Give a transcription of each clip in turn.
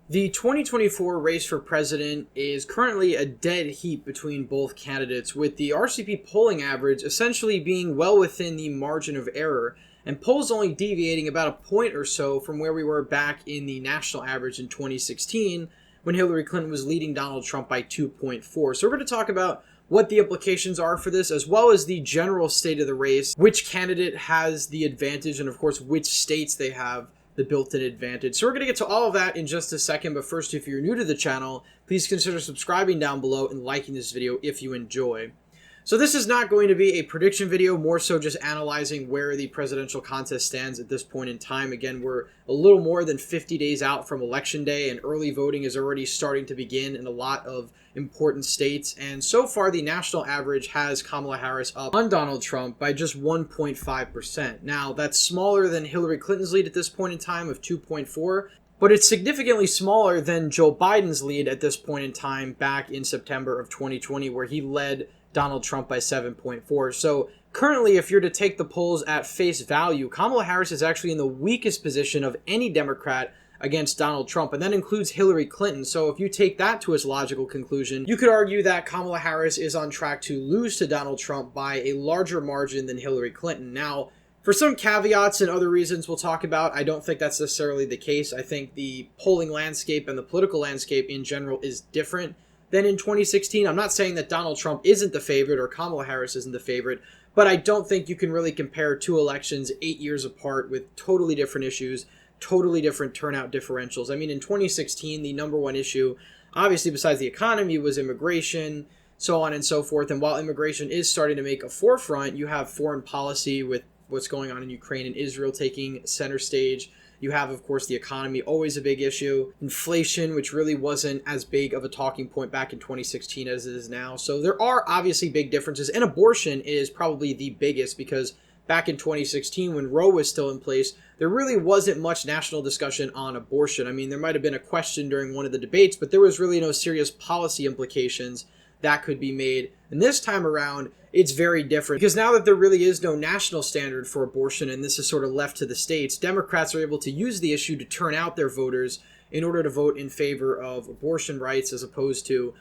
The 2024 race for president is currently a dead heat between both candidates, with the RCP polling average essentially being well within the margin of error, and polls only deviating about a point or so from where we were back in the national average in 2016, when Hillary Clinton was leading Donald Trump by 2.4. So we're going to talk about what the implications are for this, as well as the general state of the race, which candidate has the advantage, and of course which states they have the built-in advantage. So we're going to get to all of that in just a second, but first, if you're new to the channel, please consider subscribing down below and liking this video if you enjoy. So this is not going to be a prediction video, more so just analyzing where the presidential contest stands at this point in time. Again, we're a little more than 50 days out from Election Day, and early voting is already starting to begin in a lot of important states. And so far, the national average has Kamala Harris up on Donald Trump by just 1.5%. Now, that's smaller than Hillary Clinton's lead at this point in time of 2.4%. But it's significantly smaller than Joe Biden's lead at this point in time back in September of 2020, where he led Donald Trump by 7.4. So currently, if you're to take the polls at face value, Kamala Harris is actually in the weakest position of any Democrat against Donald Trump, and that includes Hillary Clinton. So if you take that to its logical conclusion, you could argue that Kamala Harris is on track to lose to Donald Trump by a larger margin than Hillary Clinton. Now, for some caveats and other reasons we'll talk about, I don't think that's necessarily the case. I think the polling landscape and the political landscape in general is different than in 2016. I'm not saying that Donald Trump isn't the favorite or Kamala Harris isn't the favorite, but I don't think you can really compare two elections 8 years apart with totally different issues, totally different turnout differentials. I mean, in 2016, the number one issue, obviously besides the economy, was immigration, so on and so forth. And while immigration is starting to make a forefront, you have foreign policy with what's going on in Ukraine and Israel taking center stage. You have, of course, the economy, always a big issue. Inflation, which really wasn't as big of a talking point back in 2016 as it is now. So there are obviously big differences. And abortion is probably the biggest, because back in 2016, when Roe was still in place, there really wasn't much national discussion on abortion. I mean, there might have been a question during one of the debates, but there was really no serious policy implications that could be made. And this time around, it's very different, because now that there really is no national standard for abortion, and this is sort of left to the states, Democrats are able to use the issue to turn out their voters in order to vote in favor of abortion rights, as opposed to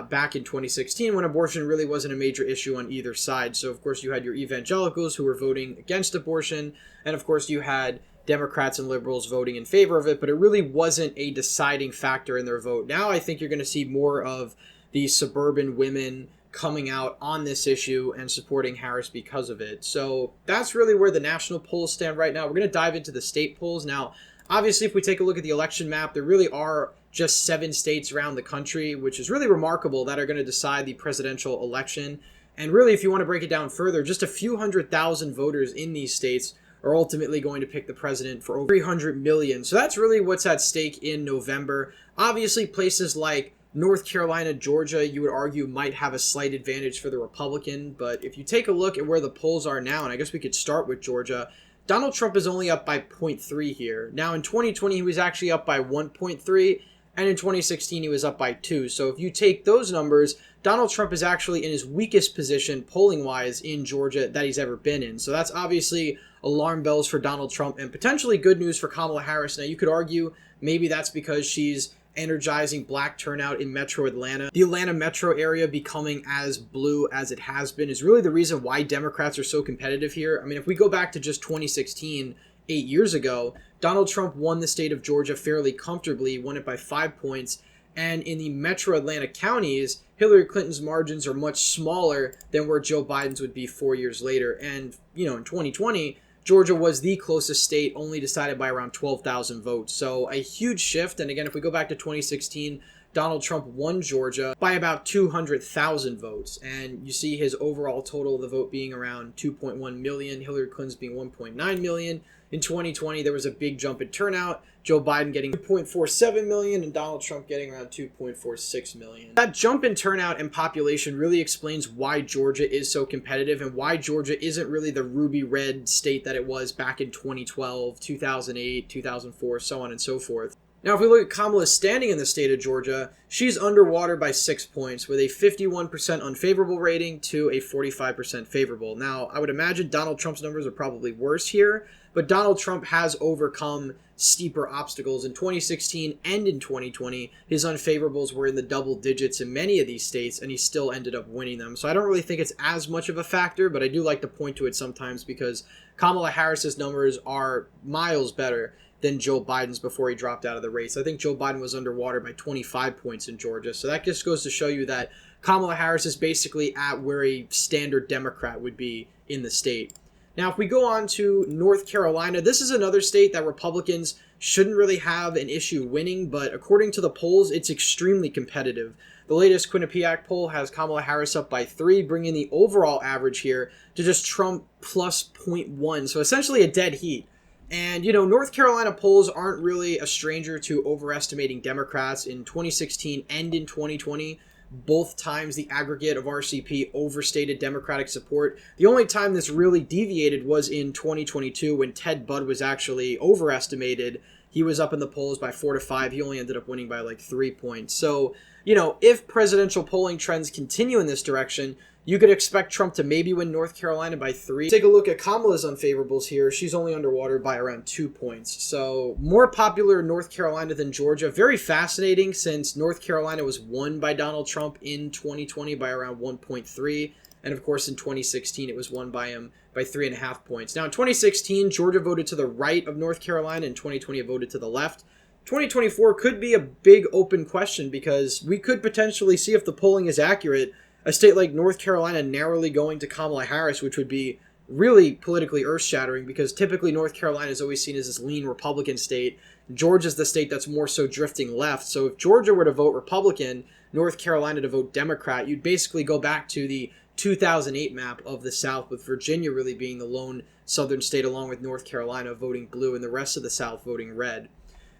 back in 2016, when abortion really wasn't a major issue on either side. So of course you had your evangelicals who were voting against abortion, and of course you had Democrats and liberals voting in favor of it, but it really wasn't a deciding factor in their vote. Now I think you're going to see more of the suburban women coming out on this issue and supporting Harris because of it. So that's really where the national polls stand right now. We're going to dive into the state polls. Now, obviously, if we take a look at the election map, there really are just 7 states around the country, which is really remarkable, that are going to decide the presidential election. And really, if you want to break it down further, just a few 100,000 voters in these states are ultimately going to pick the president for over 300 million. So that's really what's at stake in November. Obviously, places like North Carolina, Georgia, you would argue might have a slight advantage for the Republican. But if you take a look at where the polls are now, and I guess we could start with Georgia, Donald Trump is only up by 0.3 here. Now, in 2020, he was actually up by 1.3, and in 2016, he was up by 2. So if you take those numbers, Donald Trump is actually in his weakest position polling-wise in Georgia that he's ever been in. So that's obviously alarm bells for Donald Trump, and potentially good news for Kamala Harris. Now, you could argue maybe that's because she's energizing black turnout in metro Atlanta. The Atlanta metro area becoming as blue as it has been is really the reason why Democrats are so competitive here. I mean, if we go back to just 2016, 8 years ago, Donald Trump won the state of Georgia fairly comfortably, won it by 5 points. And in the metro Atlanta counties, Hillary Clinton's margins are much smaller than where Joe Biden's would be 4 years later. And, you know, in 2020, Georgia was the closest state, only decided by around 12,000 votes. So a huge shift. And again, if we go back to 2016, Donald Trump won Georgia by about 200,000 votes. And you see his overall total of the vote being around 2.1 million, Hillary Clinton's being 1.9 million. In 2020, there was a big jump in turnout. Joe Biden getting 2.47 million and Donald Trump getting around 2.46 million. That jump in turnout and population really explains why Georgia is so competitive and why Georgia isn't really the ruby red state that it was back in 2012, 2008, 2004, so on and so forth. Now, if we look at Kamala's standing in the state of Georgia, she's underwater by 6 points with a 51% unfavorable rating to a 45% favorable. Now, I would imagine Donald Trump's numbers are probably worse here, but Donald Trump has overcome steeper obstacles in 2016 and in 2020. His unfavorables were in the double digits in many of these states, and he still ended up winning them. So I don't really think it's as much of a factor, but I do like to point to it sometimes because Kamala Harris's numbers are miles better than Joe Biden's before he dropped out of the race. I think Joe Biden was underwater by 25 points in Georgia. So that just goes to show you that Kamala Harris is basically at where a standard Democrat would be in the state. Now, if we go on to North Carolina, this is another state that Republicans shouldn't really have an issue winning, but according to the polls, it's extremely competitive. The latest Quinnipiac poll has Kamala Harris up by 3, bringing the overall average here to just Trump plus 0.1. So essentially a dead heat. And, North Carolina polls aren't really a stranger to overestimating Democrats. In 2016 and in 2020. Both times the aggregate of RCP overstated Democratic support. The only time this really deviated was in 2022 when Ted Budd was actually overestimated. He was up in the polls by 4 to 5. He only ended up winning by like 3 points. So, if presidential polling trends continue in this direction, you could expect Trump to maybe win North Carolina by 3. Take a look at Kamala's unfavorables here. She's only underwater by around 2 points. So more popular in North Carolina than Georgia. Very fascinating since North Carolina was won by Donald Trump in 2020 by around 1.3. And of course in 2016 it was won by him by 3.5 points. Now in 2016, Georgia voted to the right of North Carolina. In 2020 it voted to the left. 2024 could be a big open question because we could potentially see, if the polling is accurate, a state like North Carolina narrowly going to Kamala Harris, which would be really politically earth-shattering because typically North Carolina is always seen as this lean Republican state. Georgia's the state that's more so drifting left. So if Georgia were to vote Republican, North Carolina to vote Democrat, you'd basically go back to the 2008 map of the South, with Virginia really being the lone southern state along with North Carolina voting blue and the rest of the South voting red.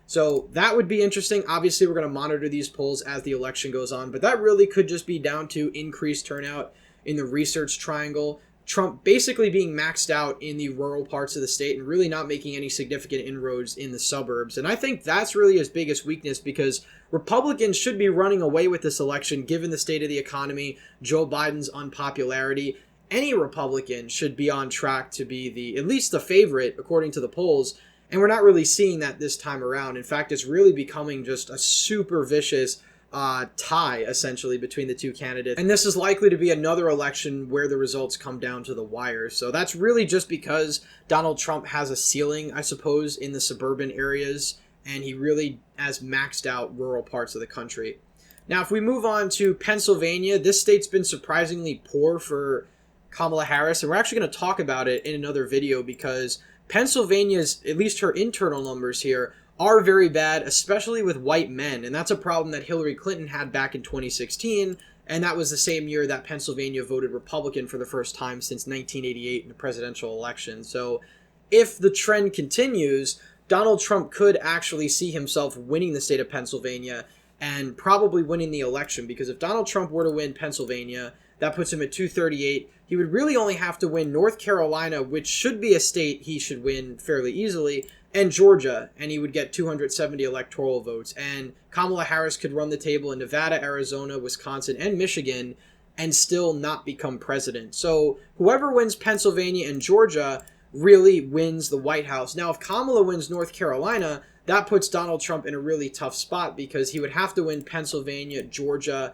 So that would be interesting. Obviously, we're going to monitor these polls as the election goes on, but that really could just be down to increased turnout in the research triangle. Trump basically being maxed out in the rural parts of the state and really not making any significant inroads in the suburbs. And I think that's really his biggest weakness because Republicans should be running away with this election given the state of the economy, Joe Biden's unpopularity. Any Republican should be on track to be at least the favorite according to the polls. And we're not really seeing that this time around. In fact, it's really becoming just a super vicious tie, essentially, between the two candidates. And this is likely to be another election where the results come down to the wire. So that's really just because Donald Trump has a ceiling, I suppose, in the suburban areas, and he really has maxed out rural parts of the country. Now, if we move on to Pennsylvania, this state's been surprisingly poor for Kamala Harris, and we're actually going to talk about it in another video because Pennsylvania's, at least her internal numbers here, are very bad, especially with white men. And that's a problem that Hillary Clinton had back in 2016. And that was the same year that Pennsylvania voted Republican for the first time since 1988 in the presidential election. So if the trend continues, Donald Trump could actually see himself winning the state of Pennsylvania and probably winning the election. Because if Donald Trump were to win Pennsylvania, that puts him at 238. He would really only have to win North Carolina, which should be a state he should win fairly easily, and Georgia, and he would get 270 electoral votes. And Kamala Harris could run the table in Nevada, Arizona, Wisconsin, and Michigan and still not become president. So whoever wins Pennsylvania and Georgia really wins the White House. Now, if Kamala wins North Carolina, that puts Donald Trump in a really tough spot because he would have to win Pennsylvania, Georgia,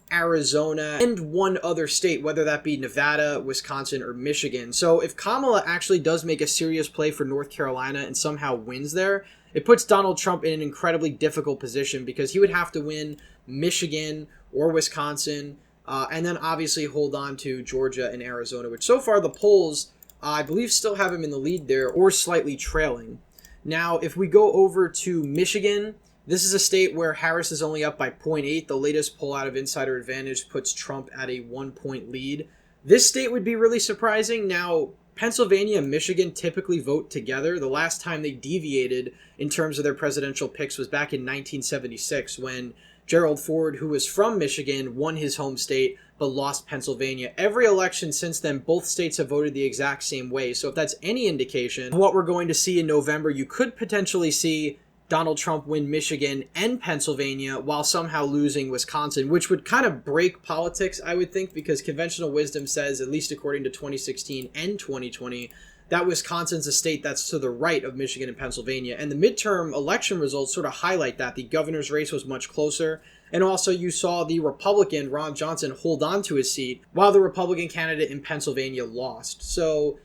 Arizona, and one other state, whether that be Nevada, Wisconsin, or Michigan. So if Kamala actually does make a serious play for North Carolina and somehow wins there, it puts Donald Trump in an incredibly difficult position because he would have to win Michigan or Wisconsin, and then obviously hold on to Georgia and Arizona, which so far the polls, I believe, still have him in the lead there or slightly trailing. Now, if we go over to Michigan, this is a state where Harris is only up by 0.8. The latest poll out of Insider Advantage puts Trump at a 1-point lead. This state would be really surprising. Now, Pennsylvania and Michigan typically vote together. The last time they deviated in terms of their presidential picks was back in 1976 when Gerald Ford, who was from Michigan, won his home state but lost Pennsylvania. Every election since then, both states have voted the exact same way. So if that's any indication of what we're going to see in November, you could potentially see Donald Trump win Michigan and Pennsylvania while somehow losing Wisconsin, which would kind of break politics, I would think, because conventional wisdom says, at least according to 2016 and 2020, that Wisconsin's a state that's to the right of Michigan and Pennsylvania. And the midterm election results sort of highlight that. The governor's race was much closer. And also you saw the Republican, Ron Johnson, hold on to his seat while the Republican candidate in Pennsylvania lost. So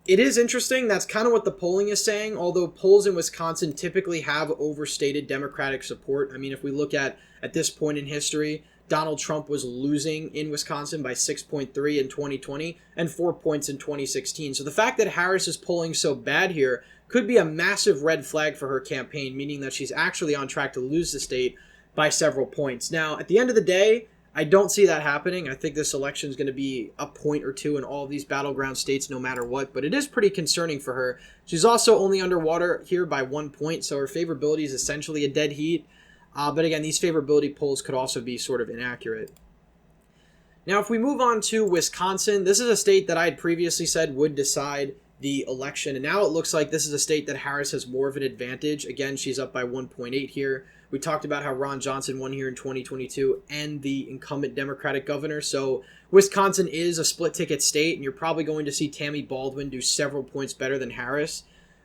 it is interesting. That's kind of what the polling is saying, although polls in Wisconsin typically have overstated Democratic support. I mean, if we look at this point in history, Donald Trump was losing in Wisconsin by 6.3 in 2020 and 4 points in 2016. So the fact that Harris is polling so bad here could be a massive red flag for her campaign, meaning that she's actually on track to lose the state by several points. Now, at the end of the day, I don't see that happening. I think this election is going to be a point or two in all of these battleground states no matter what, but it is pretty concerning for her. She's also only underwater here by 1 point, so her favorability is essentially a dead heat. But again, these favorability polls could also be sort of inaccurate. Now, if we move on to Wisconsin, this is a state that I had previously said would decide the election, and now it looks like this is a state that Harris has more of an advantage. Again, she's up by 1.8 here. We talked about how Ron Johnson won here in 2022 and the incumbent Democratic governor. So Wisconsin is a split ticket state, and you're probably going to see Tammy Baldwin do several points better than Harris.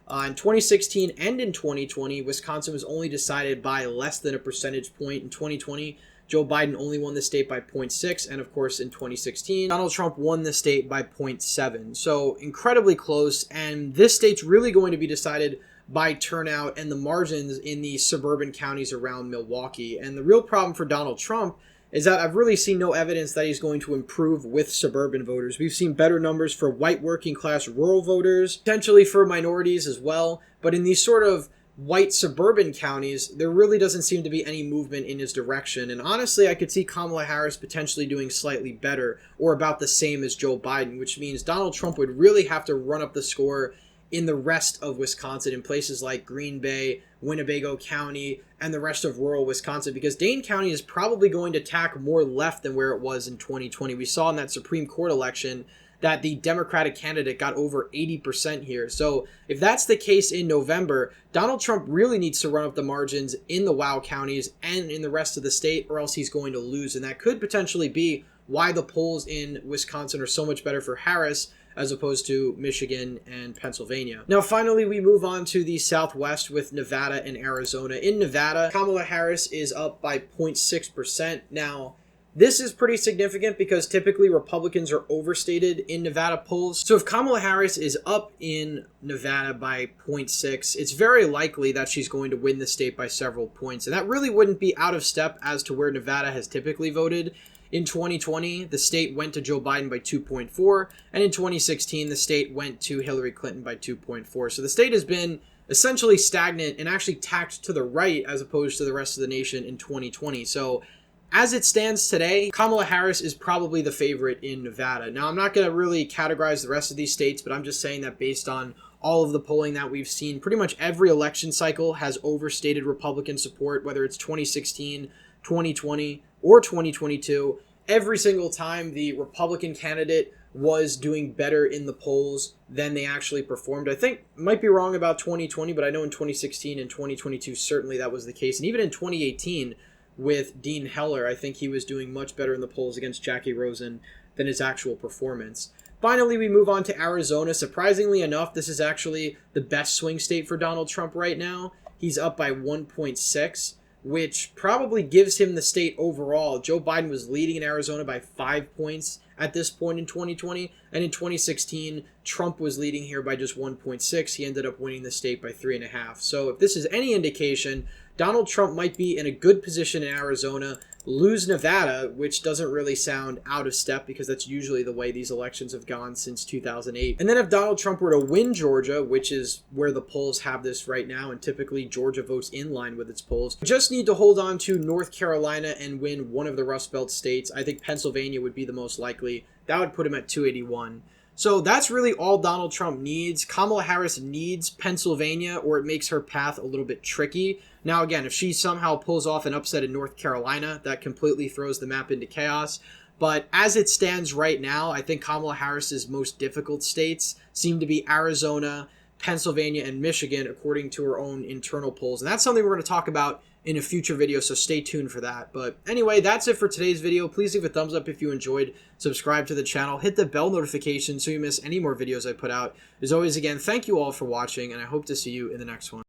In 2016 and in 2020, Wisconsin was only decided by less than a percentage point. In 2020, Joe Biden only won the state by 0.6, and of course in 2016, Donald Trump won the state by 0.7. So incredibly close, and this state's really going to be decided by turnout and the margins in the suburban counties around Milwaukee. And the real problem for Donald Trump is that I've really seen no evidence that he's going to improve with suburban voters. We've seen better numbers for white working class rural voters, potentially for minorities as well. But in these sort of white suburban counties, there really doesn't seem to be any movement in his direction. And honestly, I could see Kamala Harris potentially doing slightly better or about the same as Joe Biden, which means Donald Trump would really have to run up the score in the rest of Wisconsin, in places like Green Bay, Winnebago County, and the rest of rural Wisconsin, because Dane County is probably going to tack more left than where it was in 2020. We saw in that Supreme Court election that the Democratic candidate got over 80% here. So if that's the case in November, Donald Trump really needs to run up the margins in the WOW counties and in the rest of the state, or else he's going to lose. And that could potentially be why the polls in Wisconsin are so much better for Harris as opposed to Michigan and Pennsylvania. Now, finally, we move on to the Southwest with Nevada and Arizona. In Nevada, Kamala Harris is up by 0.6%. Now, this is pretty significant because typically Republicans are overstated in Nevada polls. So if Kamala Harris is up in Nevada by 0.6, it's very likely that she's going to win the state by several points. And that really wouldn't be out of step as to where Nevada has typically voted. In 2020, the state went to Joe Biden by 2.4, and in 2016, the state went to Hillary Clinton by 2.4. So the state has been essentially stagnant and actually tacked to the right as opposed to the rest of the nation in 2020. So as it stands today, Kamala Harris is probably the favorite in Nevada. Now, I'm not going to really categorize the rest of these states, but I'm just saying that based on all of the polling that we've seen, pretty much every election cycle has overstated Republican support, whether it's 2016, 2020, or 2022. Every single time the Republican candidate was doing better in the polls than they actually performed. I think might be wrong about 2020, but I know in 2016 and 2022 certainly that was the case. And even in 2018 with Dean Heller, I think he was doing much better in the polls against Jackie Rosen than his actual performance. Finally, we move on to Arizona. Surprisingly enough, this is actually the best swing state for Donald Trump right now. He's up by 1.6. which probably gives him the state overall. Joe Biden was leading in Arizona by 5 points at this point in 2020, and in 2016, Trump was leading here by just 1.6. He ended up winning the state by 3.5. So if this is any indication, Donald Trump might be in a good position in Arizona, lose Nevada, which doesn't really sound out of step because that's usually the way these elections have gone since 2008. And then if Donald Trump were to win Georgia, which is where the polls have this right now, and typically Georgia votes in line with its polls, we just need to hold on to North Carolina and win one of the Rust Belt states. I think Pennsylvania would be the most likely. That would put him at 281. So that's really all Donald Trump needs. Kamala Harris needs Pennsylvania, or it makes her path a little bit tricky. Now, again, if she somehow pulls off an upset in North Carolina, that completely throws the map into chaos. But as it stands right now, I think Kamala Harris's most difficult states seem to be Arizona, Pennsylvania and Michigan, according to her own internal polls. And that's something we're going to talk about in a future video, so stay tuned for that. But anyway, that's it for today's video. Please leave a thumbs up if you enjoyed, subscribe to the channel, hit the bell notification so you miss any more videos I put out. As always, again, thank you all for watching, and I hope to see you in the next one.